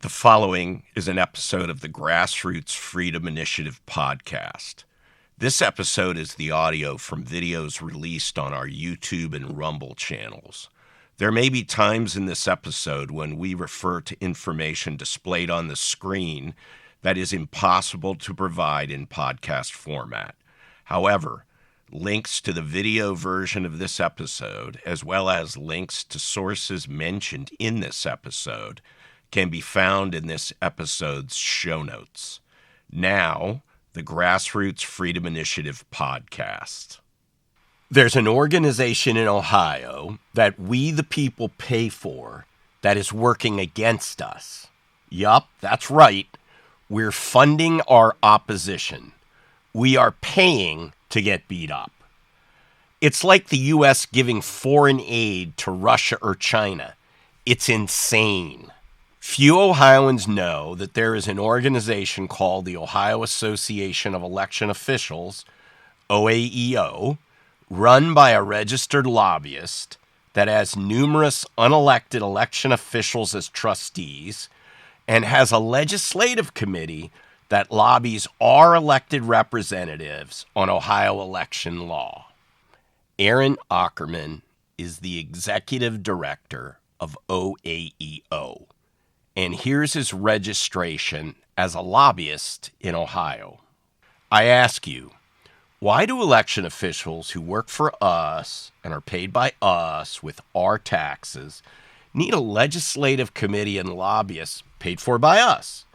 The following is an episode of the Grassroots Freedom Initiative podcast. This episode is the audio from videos released on our YouTube and Rumble channels. There may be times in this episode when we refer to information displayed on the screen that is impossible to provide in podcast format. However, links to the video version of this episode, as well as links to sources mentioned in this episode, can be found in this episode's show notes. Now, the Grassroots Freedom Initiative podcast. There's an organization in Ohio that we the people pay for that is working against us. Yup, that's right. We're funding our opposition. We are paying to get beat up. It's like the U.S. giving foreign aid to Russia or China. It's insane. Few Ohioans know that there is an organization called the Ohio Association of Election Officials, OAEO, run by a registered lobbyist that has numerous unelected election officials as trustees and has a legislative committee that lobbies our elected representatives on Ohio election law. Aaron Ackerman is the executive director of OAEO. And here's his registration as a lobbyist in Ohio. I ask you, why do election officials who work for us and are paid by us with our taxes need a legislative committee and lobbyists paid for by us?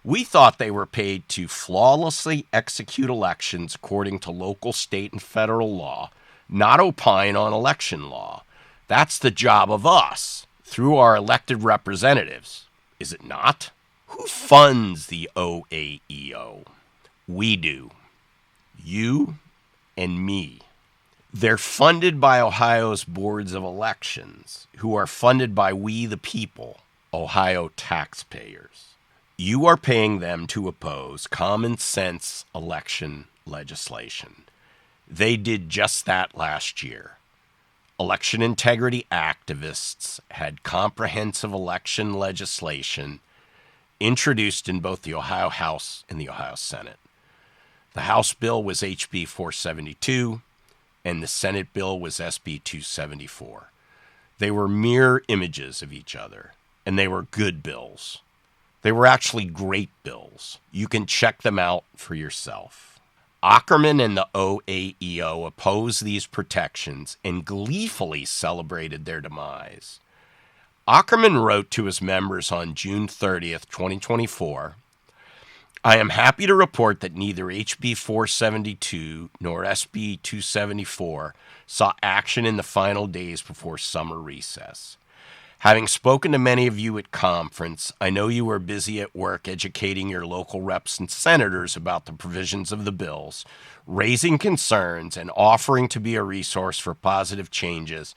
We thought they were paid to flawlessly execute elections according to local, state, and federal law, not opine on election law. That's the job of us through our elected representatives. Is it not? Who funds the OAEO? We do. You and me. They're funded by Ohio's boards of elections, who are funded by we the people, Ohio taxpayers. You are paying them to oppose common sense election legislation. They did just that last year. Election integrity activists had comprehensive election legislation introduced in both the Ohio House and the Ohio Senate. The House bill was HB 472, and the Senate bill was SB 274. They were mirror images of each other, and they were good bills. They were actually great bills. You can check them out for yourself. Ackerman and the OAEO opposed these protections and gleefully celebrated their demise. Ackerman wrote to his members on June 30th, 2024, I am happy to report that neither HB 472 nor SB 274 saw action in the final days before summer recess. Having spoken to many of you at conference, I know you are busy at work educating your local reps and senators about the provisions of the bills, raising concerns, and offering to be a resource for positive changes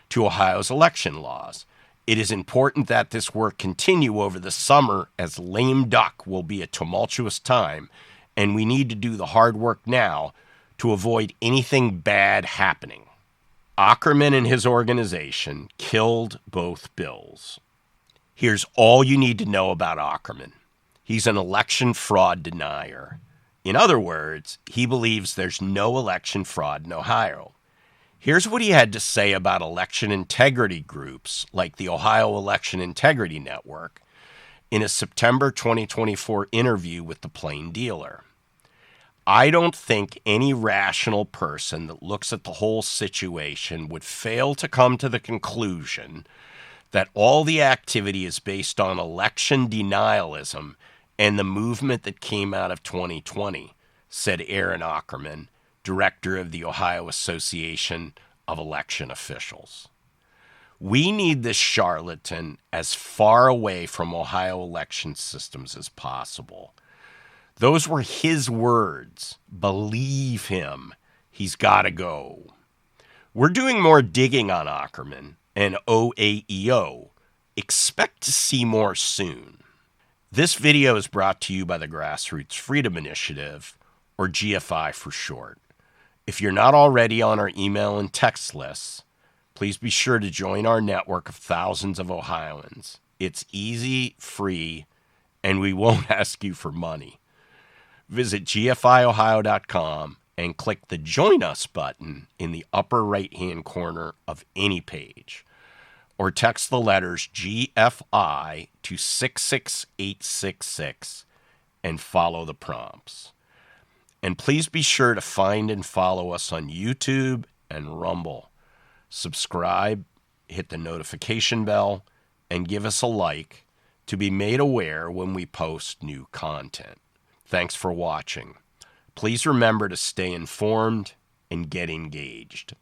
to Ohio's election laws. It is important that this work continue over the summer, as lame duck will be a tumultuous time, and we need to do the hard work now to avoid anything bad happening. Ackerman and his organization killed both bills. Here's all you need to know about Ackerman. He's an election fraud denier. In other words, he believes there's no election fraud in Ohio. Here's what he had to say about election integrity groups like the Ohio Election Integrity Network in a September 2024 interview with the Plain Dealer. I don't think any rational person that looks at the whole situation would fail to come to the conclusion that all the activity is based on election denialism and the movement that came out of 2020, said Aaron Ackerman, director of the Ohio Association of Election Officials. We need this charlatan as far away from Ohio election systems as possible. Those were his words. Believe him. He's got to go. We're doing more digging on Ackerman and OAEO. Expect to see more soon. This video is brought to you by the Grassroots Freedom Initiative, or GFI for short. If you're not already on our email and text lists, please be sure to join our network of thousands of Ohioans It's easy, free, and we won't ask you for money. Visit gfiohio.com and click the Join Us button in the upper right-hand corner of any page. Or text the letters GFI to 66866 and follow the prompts. And please be sure to find and follow us on YouTube and Rumble. Subscribe, hit the notification bell, and give us a like to be made aware when we post new content. Thanks for watching. Please remember to stay informed and get engaged.